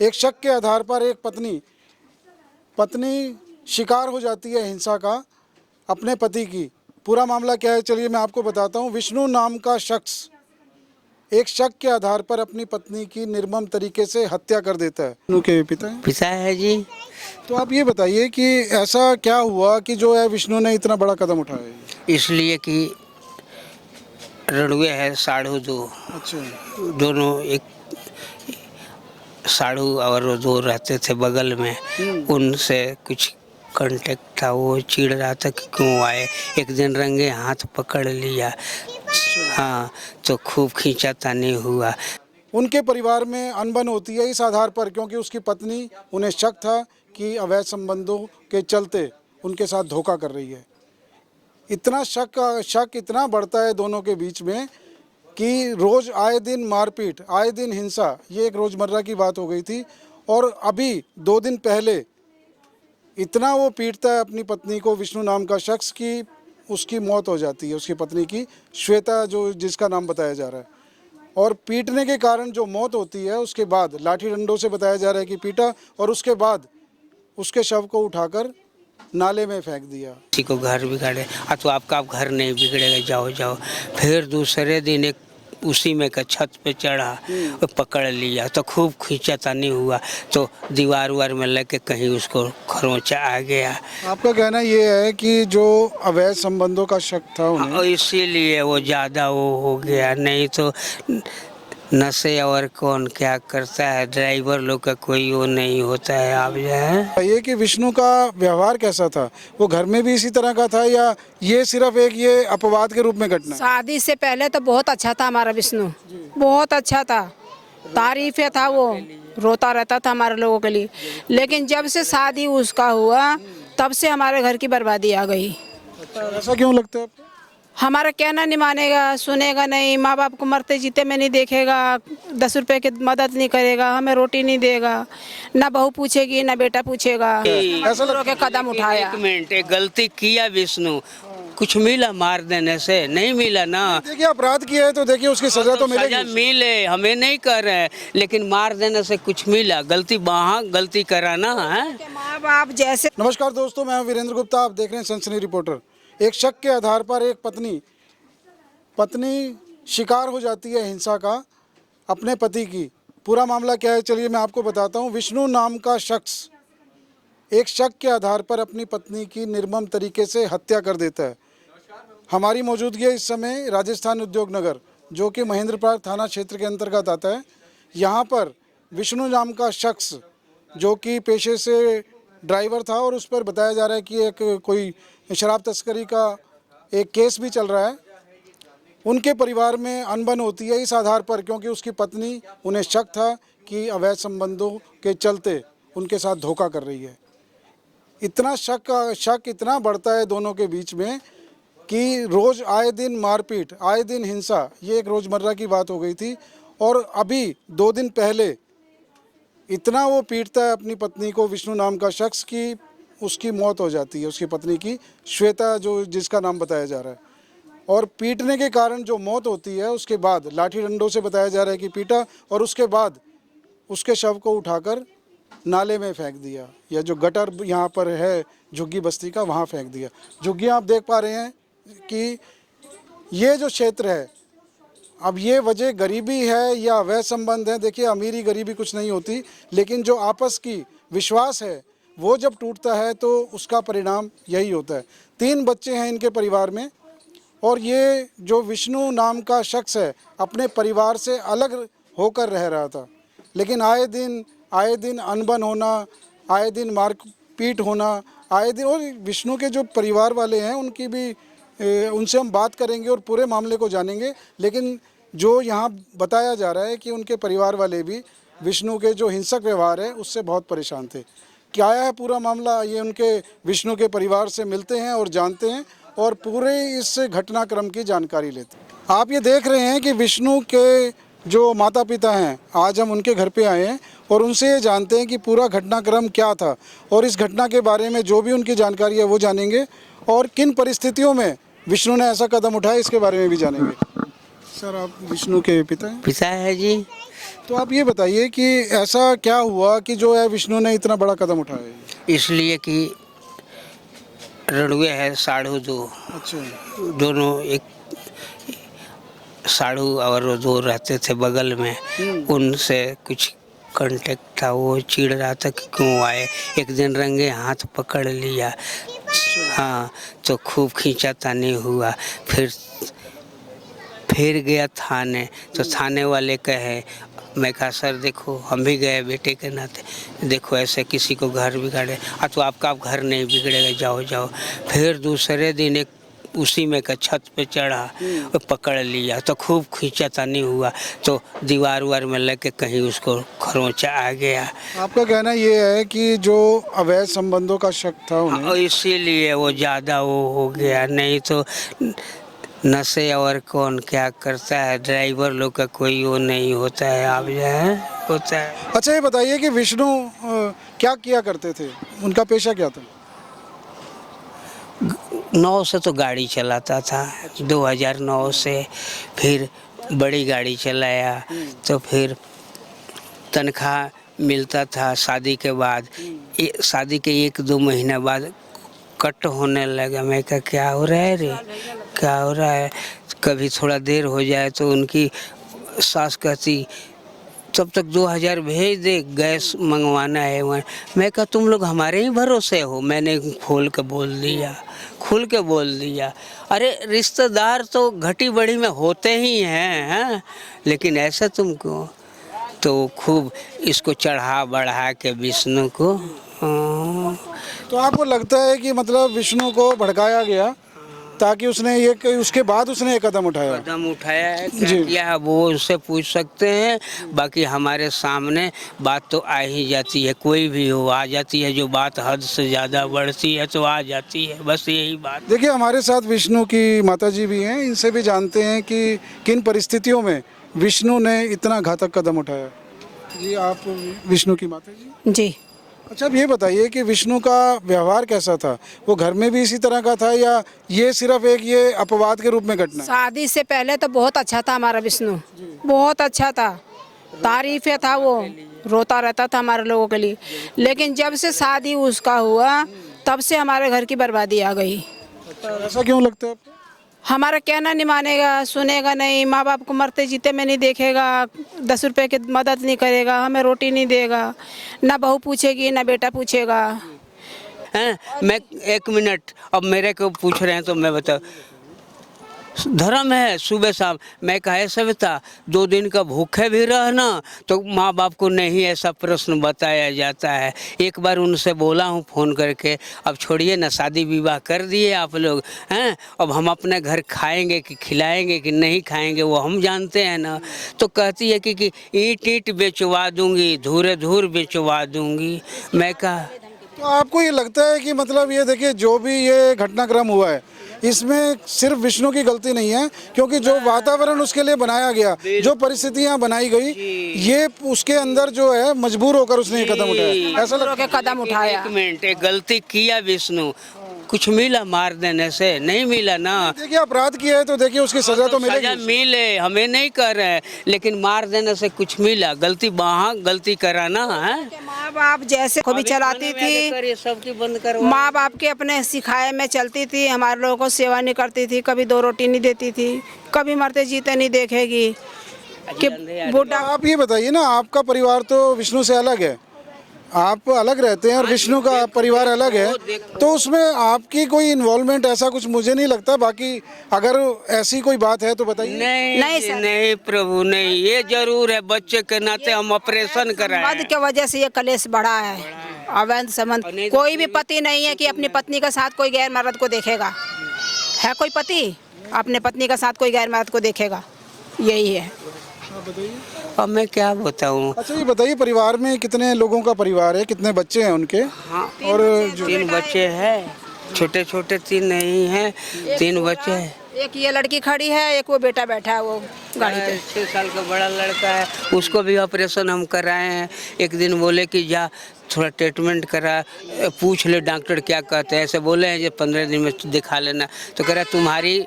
एक शक के आधार पर एक पत्नी शिकार हो जाती है हिंसा का अपने पति की। पूरा मामला क्या है चलिए मैं आपको बताता हूँ। विष्णु नाम का शख्स एक शक के आधार पर अपनी पत्नी की निर्मम तरीके से हत्या कर देता है। विष्णु के पिता है जी। तो आप ये बताइए कि ऐसा क्या हुआ कि जो है विष्णु ने इतना बड़ा कदम उठाया? इसलिए कि रड़ुए है साढ़ू दो। अच्छा। दोनों एक साढ़ू और दो रहते थे बगल में, उनसे कुछ कांटेक्ट था। वो चिढ़ रहा था कि क्यों आए। एक दिन रंगे हाथ पकड़ लिया। हाँ, तो खूब खींचातानी हुआ। उनके परिवार में अनबन होती है इस आधार पर क्योंकि उसकी पत्नी, उन्हें शक था कि अवैध संबंधों के चलते उनके साथ धोखा कर रही है। इतना शक इतना बढ़ता है दोनों के बीच में कि रोज़ आए दिन मारपीट, आए दिन हिंसा, ये एक रोज़मर्रा की बात हो गई थी। और अभी 2 दिन पहले इतना वो पीटता है अपनी पत्नी को, विष्णु नाम का शख्स, की उसकी मौत हो जाती है। उसकी पत्नी की, श्वेता, जो जिसका नाम बताया जा रहा है। और पीटने के कारण जो मौत होती है उसके बाद लाठी डंडों से बताया जा रहा है कि पीटा, और उसके बाद उसके शव को उठाकर नाले में फेंक दिया। किसी को घर बिगाड़े, तो आपका घर नहीं बिगड़ेगा, जाओ जाओ। फिर दूसरे दिन एक उसी में का छत पे चढ़ा, वो पकड़ लिया तो खूब खींचातानी हुआ, तो दीवार वार में लेके कहीं उसको खरोंचा आ गया। आपका कहना ये है कि जो अवैध संबंधों का शक था उन्हें, इसीलिए वो ज़्यादा वो हो गया। नहीं तो नशे और कौन क्या करता है, ड्राइवर लोग का कोई वो नहीं होता है। आप जो है ये कि विष्णु का व्यवहार कैसा था? वो घर में भी इसी तरह का था या ये सिर्फ एक ये अपवाद के रूप में घटना? शादी से पहले तो बहुत अच्छा था हमारा विष्णु, बहुत अच्छा था, तारीफे था। वो रोता रहता था हमारे लोगों के लिए। लेकिन जब से शादी उसका हुआ तब से हमारे घर की बर्बादी आ गई। ऐसा क्यों लगता है आपको? हमारा कहना नहीं मानेगा, सुनेगा नहीं, माँ बाप को मरते जीते में नहीं देखेगा, 10 रुपए की मदद नहीं करेगा, हमें रोटी नहीं देगा, ना बहू पूछेगी ना बेटा पूछेगा। ऐसा लोगों के कदम उठाया। एक मिनट, एक गलती किया विष्णु, कुछ मिला मार देने से? नहीं मिला ना। देखिए अपराध किया है तो देखिए उसकी सजा तो मिलेगी। सजा मिले, हमें नहीं कर रहे हैं, लेकिन मार देने से कुछ मिला? गलती वहाँ गलती कराना है। माँ बाप जैसे। नमस्कार दोस्तों, मैं हूं वीरेंद्र गुप्ता, आप देख रहे हैं सनसनी रिपोर्टर। एक शक के आधार पर एक पत्नी शिकार हो जाती है हिंसा का अपने पति की। पूरा मामला क्या है चलिए मैं आपको बताता हूं। विष्णु नाम का शख्स एक शक के आधार पर अपनी पत्नी की निर्मम तरीके से हत्या कर देता है। हमारी मौजूदगी है इस समय राजस्थान उद्योग नगर, जो कि महेंद्रपाल थाना क्षेत्र के अंतर्गत आता है। यहाँ पर विष्णु नाम का शख्स, जो कि पेशे से ड्राइवर था, और उस पर बताया जा रहा है कि एक कोई शराब तस्करी का एक केस भी चल रहा है। उनके परिवार में अनबन होती है इस आधार पर क्योंकि उसकी पत्नी, उन्हें शक था कि अवैध संबंधों के चलते उनके साथ धोखा कर रही है। इतना शक इतना बढ़ता है दोनों के बीच में कि रोज़ आए दिन मारपीट, आए दिन हिंसा, ये एक रोज़मर्रा की बात हो गई थी। और अभी 2 दिन पहले इतना वो पीटता है अपनी पत्नी को, विष्णु नाम का शख्स, की उसकी मौत हो जाती है। उसकी पत्नी की, श्वेता, जो जिसका नाम बताया जा रहा है। और पीटने के कारण जो मौत होती है उसके बाद लाठी डंडों से बताया जा रहा है कि पीटा, और उसके बाद उसके शव को उठाकर नाले में फेंक दिया, या जो गटर यहाँ पर है झुग्गी बस्ती का, वहाँ फेंक दिया। झुग्गी आप देख पा रहे हैं कि ये जो क्षेत्र है, अब ये वजह गरीबी है या अवैध संबंध है? देखिए अमीरी गरीबी कुछ नहीं होती, लेकिन जो आपस की विश्वास है वो जब टूटता है तो उसका परिणाम यही होता है। 3 बच्चे हैं इनके परिवार में, और ये जो विष्णु नाम का शख्स है अपने परिवार से अलग होकर रह रहा था, लेकिन आए दिन अनबन होना, आए दिन मारपीट होना, आए दिन। और विष्णु के जो परिवार वाले हैं उनकी भी उनसे हम बात करेंगे और पूरे मामले को जानेंगे। लेकिन जो यहाँ बताया जा रहा है कि उनके परिवार वाले भी विष्णु के जो हिंसक व्यवहार है उससे बहुत परेशान थे। क्या है पूरा मामला, ये उनके विष्णु के परिवार से मिलते हैं और जानते हैं और पूरे इस घटनाक्रम की जानकारी लेते हैं। आप ये देख रहे हैं कि विष्णु के जो माता पिता हैं, आज हम उनके घर पे आए हैं और उनसे ये जानते हैं कि पूरा घटनाक्रम क्या था, और इस घटना के बारे में जो भी उनकी जानकारी है वो जानेंगे, और किन परिस्थितियों में विष्णु ने ऐसा कदम उठाया इसके बारे में भी जानेंगे। सर आप विष्णु के पिता हैं? पिता है जी। तो आप ये बताइए कि ऐसा क्या हुआ कि जो है विष्णु ने इतना बड़ा कदम उठाया है? इसलिए कि रणुए है साढ़ू दो, अच्छा। दोनों एक साढ़ू और वो दो रहते थे बगल में, उनसे कुछ कांटेक्ट था। वो चिढ़ रहा था कि क्यों आए। एक दिन रंगे हाथ पकड़ लिया, हाँ, तो खूब खींचातानी हुआ। फिर गया थाने, तो थाने वाले कहे, मैं कहा सर देखो हम भी गए बेटे के नाते, देखो ऐसे किसी को घर बिगाड़े, तो आपका घर नहीं बिगड़ेगा, जाओ जाओ। फिर दूसरे दिन एक उसी में का छत पे चढ़ा, वो पकड़ लिया, तो खूब खींचातानी हुआ, तो दीवार वार में लग के कहीं उसको खरोंचा आ गया। आपका कहना ये है कि जो अवैध संबंधों का शक था उन्हें, और इसीलिए वो ज़्यादा वो हो गया, नहीं तो नशे और कौन क्या करता है, ड्राइवर लोग का कोई वो नहीं होता है, आप जो है होता है। अच्छा ये बताइए कि विष्णु क्या किया करते थे, उनका पेशा क्या था? 9 से तो गाड़ी चलाता था, 2009 से फिर बड़ी गाड़ी चलाया, तो फिर तनख्वाह मिलता था शादी के बाद। शादी के 1-2 महीने बाद कट होने लगा। मैं कहा क्या हो रहा है रे, क्या हो रहा है। कभी थोड़ा देर हो जाए तो उनकी सास कहती तब तक 2000 भेज दे, गैस मंगवाना है वहाँ। मैं कहा तुम लोग हमारे ही भरोसे हो। मैंने खोल के बोल दिया, खुल के बोल दिया। अरे रिश्तेदार तो घटी बड़ी में होते ही हैं, लेकिन ऐसा तुम क्यों। तो खूब इसको चढ़ा बढ़ा के विष्णु को, तो आपको लगता है कि मतलब विष्णु को भड़काया गया ताकि उसने ये, उसके बाद उसने ये कदम उठाया है, क्या किया है वो उससे पूछ सकते हैं। बाकी हमारे सामने बात तो आ ही जाती है, कोई भी हो आ जाती है। जो बात हद से ज़्यादा बढ़ती है तो आ जाती है, बस यही बात। देखिए हमारे साथ विष्णु की माताजी भी हैं, इनसे भी जानते हैं कि किन परिस्थितियों में विष्णु ने इतना घातक कदम उठाया। जी आप विष्णु की माताजी? जी। अच्छा अब ये बताइए कि विष्णु का व्यवहार कैसा था, वो घर में भी इसी तरह का था या ये सिर्फ एक ये अपवाद के रूप में घटना है? शादी से पहले तो बहुत अच्छा था हमारा विष्णु, बहुत अच्छा था, तारीफे था, वो रोता रहता था हमारे लोगों के लिए। लेकिन जब से शादी उसका हुआ तब से हमारे घर की बर्बादी आ गई। ऐसा क्यों लगता है आपको? हमारा कहना नहीं मानेगा, सुनेगा नहीं, माँ बाप को मरते जीते में नहीं देखेगा, 10 रुपए की मदद नहीं करेगा, हमें रोटी नहीं देगा, ना बहू पूछेगी ना बेटा पूछेगा। हैं मैं 1 मिनट, अब मेरे को पूछ रहे हैं तो मैं बताऊँ, धर्म है सुबह शाम। मैं कहे सविता 2 दिन का भूखे भी रहना, तो माँ बाप को नहीं ऐसा प्रश्न बताया जाता है। एक बार उनसे बोला हूँ फ़ोन करके, अब छोड़िए ना, शादी विवाह कर दिए आप लोग हैं, अब हम अपने घर खाएंगे कि खिलाएंगे कि नहीं खाएंगे वो हम जानते हैं ना। तो कहती है कि ईंट ईंट बेचवा दूंगी, धूरे धूर बेचवा दूंगी। मैं कहा तो आपको ये लगता है कि मतलब ये देखिए जो भी ये घटनाक्रम हुआ है इसमें सिर्फ विष्णु की गलती नहीं है, क्योंकि जो वातावरण उसके लिए बनाया गया, जो परिस्थितियां बनाई गई, ये उसके अंदर जो है मजबूर होकर उसने ये कदम उठाया, ऐसा लगता है? कदम उठाया। 1 मिनट, एक गलती किया विष्णु, कुछ मिला मार देने से? नहीं मिला ना। देखिए अपराध किया है तो देखिए उसकी सजा तो मिलेगी। सजा मिले, हमें नहीं कर रहे हैं, लेकिन मार देने से कुछ मिला? गलती वहाँ गलती कराना है। माँ बाप जैसे को भी चलाती थी, सबकी बंद कर। माँ बाप के अपने सिखाए में चलती थी, हमारे लोगों को सेवा नहीं करती थी, कभी 2 रोटी नहीं देती थी, कभी मरते जीते नहीं देखेगी कि बूढ़ा। आप ये बताइए ना, आपका परिवार तो विष्णु से अलग है, आप अलग रहते हैं और विष्णु का परिवार अलग है, तो उसमें आपकी कोई इन्वॉल्वमेंट ऐसा कुछ मुझे नहीं लगता। बाकी अगर ऐसी कोई बात है तो बताइए। नहीं प्रभु नहीं, ये जरूर है बच्चे के नाते हम ऑपरेशन कराए। मद के वजह से ये कलेश बढ़ा है, अवैध संबंध। कोई भी पति नहीं है कि अपनी पत्नी के साथ कोई गैर मर्द को देखेगा, है कोई पति अपने पत्नी के साथ कोई गैर मर्द को देखेगा, यही है। अब मैं क्या बताऊं। अच्छा ये बताइए परिवार में कितने लोगों का परिवार है, कितने बच्चे हैं उनके? हाँ, और 3 बच्चे हैं, छोटे छोटे 3 नहीं हैं, 3 बच्चे हैं। एक ये लड़की खड़ी है, एक वो बेटा बैठा है वो गाड़ी पे। 6 साल का बड़ा लड़का है, उसको भी ऑपरेशन हम कराए हैं। एक दिन बोले कि जा थोड़ा ट्रीटमेंट करा, पूछ ले डॉक्टर क्या कहते हैं, ऐसे बोले हैं जो 15 दिन में दिखा लेना। तो कह रहा तुम्हारी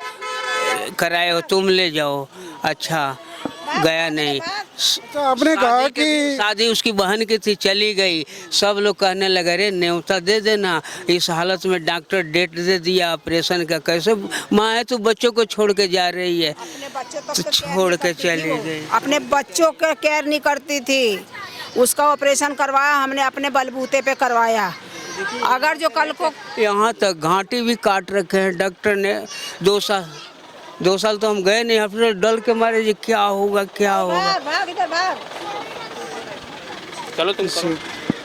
कराए हो तुम ले जाओ। अच्छा गया नहीं। तो आपने कहा कि शादी उसकी बहन की थी, चली गई। सब लोग कहने लगे अरे न्योता दे देना, इस हालत में डॉक्टर डेट दे दिया ऑपरेशन का, कैसे माँ है तू बच्चों को छोड़ के जा रही है। अपने बच्चों तक तो तो केयर छोड़ नहीं के करती थी चली वो। गई। अपने बच्चों का केयर नहीं करती थी। उसका ऑपरेशन करवाया हमने अपने बलबूते पे करवाया। अगर जो कल को यहाँ तक घाटी भी काट रखे हैं डॉक्टर ने। 2 साल तो हम गए नहीं, अपने डर के मारे जी क्या होगा क्या होगा। भाग इधर भाग। चलो तुम करो।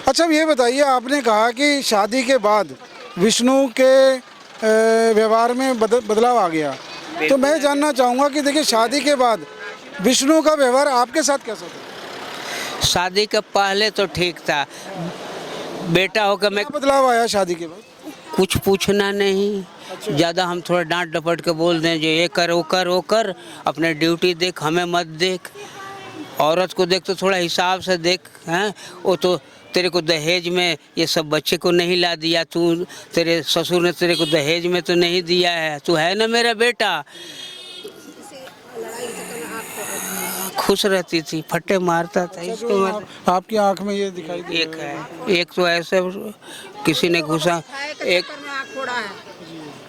अच्छा अब ये बताइए, आपने कहा कि शादी के बाद विष्णु के व्यवहार में बदलाव आ गया, तो मैं जानना चाहूँगा कि देखिए शादी के बाद विष्णु का व्यवहार आपके साथ कैसा था? शादी के पहले तो ठीक था, बेटा होकर मैं क्या बदलाव आया शादी के बाद? कुछ पूछना नहीं। ज़्यादा हम थोड़ा डांट डपट के बोल दें जो ये कर वो कर वो कर, अपने ड्यूटी देख, हमें मत देख। औरत को देख तो थोड़ा हिसाब से देख। हैं वो तो तेरे को दहेज में ये सब बच्चे को नहीं ला दिया, तू तेरे ससुर ने तेरे को दहेज में तो नहीं दिया है, तू है ना मेरा बेटा। खुश रहती थी, फट्टे मारता था इसको। आपकी आंख में ये दिखाई दे एक है, एक तो ऐसे किसी ने घुसा, एक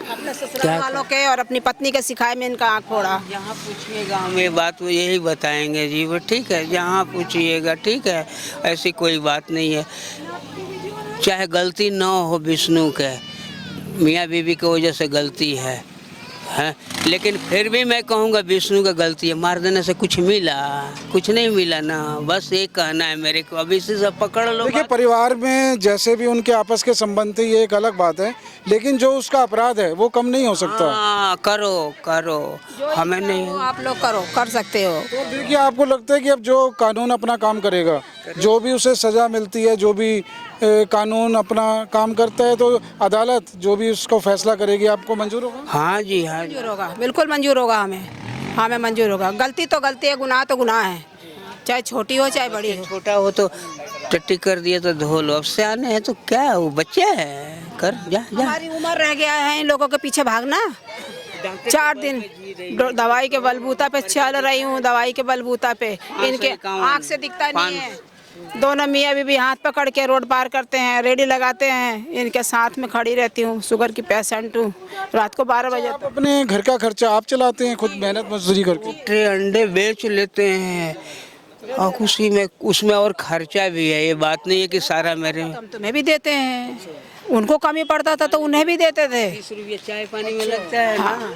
अपने ससुराल वालों के और अपनी पत्नी के सिखाए में इनका आँख फोड़ा। जहाँ पूछिएगा हम ये बात वो यही बताएंगे जी, वो ठीक है, जहाँ पूछिएगा ठीक है, ऐसी कोई बात नहीं है। चाहे गलती ना हो विष्णु के, मियाँ बीवी की वजह से गलती है, लेकिन फिर भी मैं कहूँगा विष्णु का गलती है। मार देने से कुछ मिला? कुछ नहीं मिला ना, बस ये कहना है मेरे को। अभी इसी से पकड़ लो। देखिए परिवार में जैसे भी उनके आपस के संबंध थे ये एक अलग बात है, लेकिन जो उसका अपराध है वो कम नहीं हो सकता। हाँ करो करो, हमें नहीं। आप लोग करो, कर सकते हो। तो देखिए आपको लगता है कि अब जो कानून अपना काम करेगा, जो भी उसे सजा मिलती है, जो भी कानून अपना काम करता है, तो अदालत जो भी उसको फैसला करेगी आपको मंजूर होगा? हाँ जी हाँ जी। मंजूर होगा, बिल्कुल मंजूर होगा हमें मंजूर होगा। गलती तो गलती है, गुनाह तो गुनाह है, चाहे छोटी हो चाहे बड़ी हो। छोटा हो तो टट्टी कर दिए तो धो लो, अब सियाने हैं तो क्या है, वो बच्चे हैं, कर जा जा। हमारी उम्र रह गया है इन लोगों के पीछे भागना। 4 दिन दवाई के बलबूता पे चल रही हूँ, दवाई के बलबूता पे। इनके आँख से दिखता नहीं है। दोनों मियाँ बीवी हाथ पकड़ के रोड पार करते हैं, रेडी लगाते हैं, इनके साथ में खड़ी रहती हूँ। शुगर की पेशेंट हूँ। रात को 12 बजे आप अपने घर का खर्चा आप चलाते हैं खुद मेहनत मजदूरी करके? ट्रे अंडे बेच लेते हैं और उसमें और खर्चा भी है। ये बात नहीं है कि सारा मेरे। हम तुम्हें भी देते हैं, उनको कमी पड़ता था तो उन्हें भी देते थे। 30 रुपये चाय पानी में लगता है ना।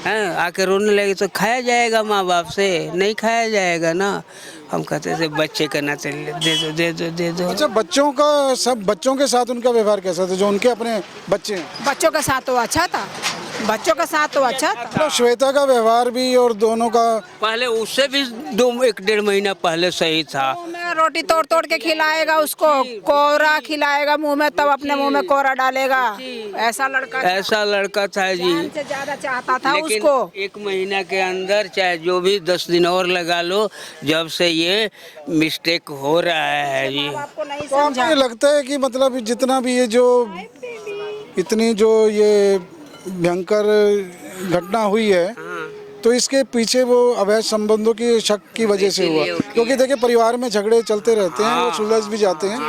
हैं आके रोने लगे तो खाया जाएगा माँ बाप से? नहीं खाया जाएगा ना। हम कहते थे बच्चे का ना चल दे दो दे दो दे दो। अच्छा बच्चों के साथ उनका व्यवहार कैसा था, जो उनके अपने बच्चे हैं? बच्चों के साथ तो अच्छा था, बच्चों के साथ तो अच्छा था। तो श्वेता का व्यवहार भी और दोनों का पहले उससे भी 1-1.5 महीना पहले सही था। मुंह में रोटी तोड़ तोड़ के खिलाएगा उसको, कोरा खिलाएगा मुंह में, तब अपने मुंह में कोरा डालेगा। ऐसा लड़का था जी। जान से ज्यादा चाहता था लेकिन उसको। 1 महीना के अंदर चाहे जो भी 10 दिन और लगा लो, जब से ये मिस्टेक हो रहा है जी। आपको नहीं तो आपको ये लगता है कि मतलब जितना भी ये जो इतनी जो ये भयंकर घटना हुई है, तो इसके पीछे वो अवैध संबंधों की शक की वजह से हुआ? क्योंकि देखिए परिवार में झगड़े चलते रहते हैं, वो सुलझ भी जाते हैं।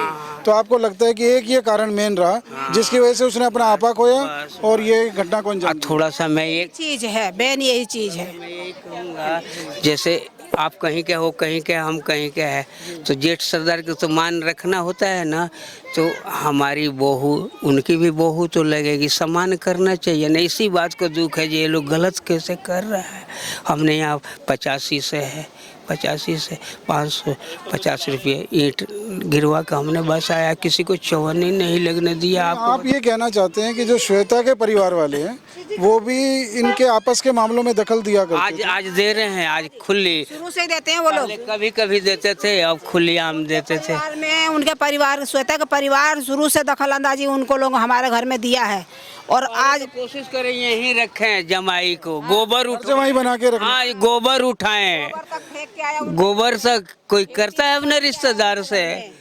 तो आपको लगता है कि एक ये कारण मेन रहा जिसकी वजह से उसने अपना आपा खोया और ये घटना को अंजाम दिया? थोड़ा सा मैं एक चीज है बेन, यही चीज है। मैं यही कहूँगा, जैसे आप कहीं के हो, कहीं के हम कहीं के हैं, तो जेठ सरदार को तो मान रखना होता है ना। तो हमारी बहू, उनकी भी बहू तो लगेगी, सम्मान करना चाहिए ना। इसी बात को दुख है ये लोग गलत कैसे कर रहा है। हमने यहाँ 85 से 550 रुपये ईंट गिरवा कर हमने बसाया, किसी को चौवन्नी नहीं लगने दिया। आप ये कहना चाहते हैं कि जो श्वेता के परिवार वाले हैं वो भी इनके आपस के मामलों में दखल दिया करते थे? आज दे रहे हैं, आज खुली। शुरू से ही देते हैं वो लोग। कभी कभी देते थे, अब खुली आम देते थे। परिवार में उनके परिवार, श्वेता का परिवार शुरू से दखल अंदाजी उनको लोग हमारे घर में दिया है। और आज कोशिश करें यहीं रखें जमाई को, गोबर जमाई बना के रखना। हाँ गोबर उठाएं, गोबर से कोई करता है अपने रिश्तेदार से।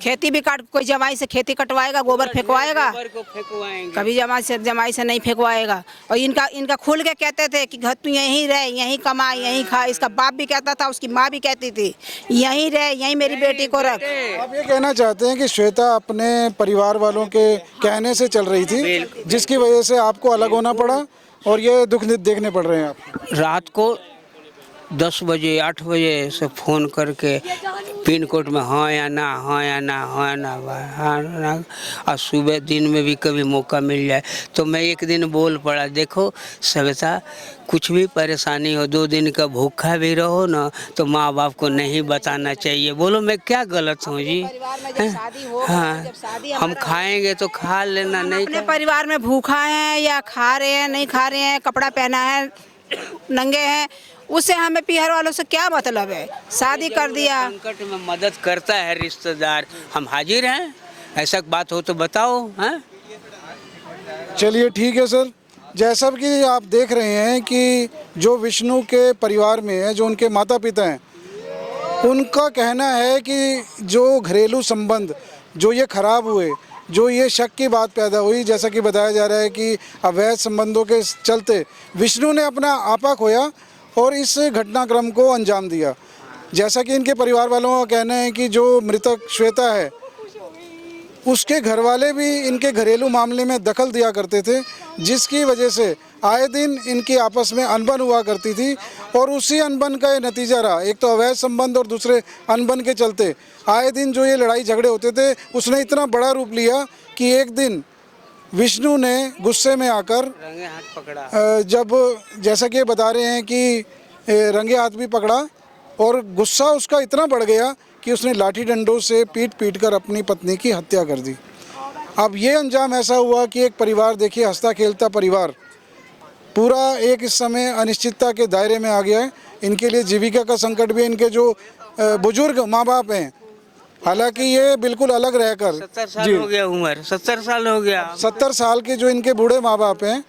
खेती भी काट, कोई जमाई से खेती कटवाएगा, गोबर फेंकवाएगा, गोबर को फेंकवाएंगे। कभी जमाई से नहीं फेंकवाएगा। और इनका खुल के कहते थे कि घर तू यहीं रह, यहीं कमा, यहीं खा। इसका बाप भी कहता था, उसकी माँ भी कहती थी यहीं रह, यहीं मेरी बेटी को रख। आप ये कहना चाहते हैं कि श्वेता अपने परिवार वालों के कहने से चल रही थी, जिसकी वजह से आपको अलग होना पड़ा और ये दुख देखने पड़ रहे हैं आपको। रात को 10 बजे 8 बजे से फ़ोन करके पिन कोड में हाँ या ना, हाँ या ना, हाँ या ना, हाँ ना। और सुबह दिन में भी कभी मौका मिल जाए तो मैं एक दिन बोल पड़ा, देखो सविता, कुछ भी परेशानी हो, 2 दिन का भूखा भी रहो ना तो माँ बाप को नहीं बताना चाहिए। बोलो मैं क्या गलत हूँ जी? हाँ, हम खाएंगे तो खा लेना, नहीं अपने परिवार में भूखा है या खा रहे हैं, नहीं खा रहे हैं, कपड़ा पहना है, नंगे हैं, उससे हमें पीहर वालों से क्या मतलब है? शादी कर दिया। संकट में मदद करता है रिश्तेदार, हम हाजिर हैं, ऐसा बात हो तो बताओ। हैं? चलिए ठीक है सर, जैसा कि आप देख रहे हैं कि जो विष्णु के परिवार में है, जो उनके माता पिता हैं, उनका कहना है कि जो घरेलू संबंध जो ये खराब हुए, जो ये शक की बात पैदा हुई, जैसा कि बताया जा रहा है कि अवैध संबंधों के चलते विष्णु ने अपना आपा खोया और इस घटनाक्रम को अंजाम दिया। जैसा कि इनके परिवार वालों का कहना है कि जो मृतक श्वेता है, उसके घर वाले भी इनके घरेलू मामले में दखल दिया करते थे, जिसकी वजह से आए दिन इनकी आपस में अनबन हुआ करती थी और उसी अनबन का ये नतीजा रहा। एक तो अवैध संबंध और दूसरे अनबन के चलते आए दिन जो ये लड़ाई झगड़े होते थे, उसने इतना बड़ा रूप लिया कि एक दिन विष्णु ने गुस्से में आकर रंगे हाथ पकड़ा। जब जैसा कि ये बता रहे हैं कि रंगे हाथ भी पकड़ा और गुस्सा उसका इतना बढ़ गया कि उसने लाठी डंडों से पीट कर अपनी पत्नी की हत्या कर दी। अब ये अंजाम ऐसा हुआ कि एक परिवार, देखिए हंसता खेलता परिवार, पूरा एक इस समय अनिश्चितता के दायरे में आ गया है। इनके लिए जीविका का संकट भी, इनके जो बुजुर्ग माँ बाप हैं, हालांकि ये बिल्कुल अलग रहकर 70 साल हो गया उम्र, 70 साल हो गया, 70 साल के जो इनके बूढ़े माँ बाप हैं,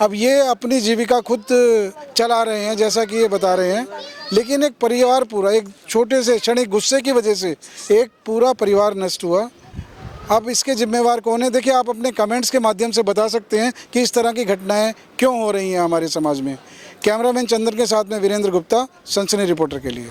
अब ये अपनी जीविका खुद चला रहे हैं, जैसा कि ये बता रहे हैं। लेकिन एक परिवार पूरा, एक छोटे से क्षणिक गुस्से की वजह से एक पूरा परिवार नष्ट हुआ। अब इसके जिम्मेवार कौन है? देखिए, आप अपने कमेंट्स के माध्यम से बता सकते हैं कि इस तरह की घटनाएं क्यों हो रही हैं हमारे समाज में। कैमरामैन चंदन के साथ में वीरेंद्र गुप्ता, सनसनी रिपोर्टर के लिए।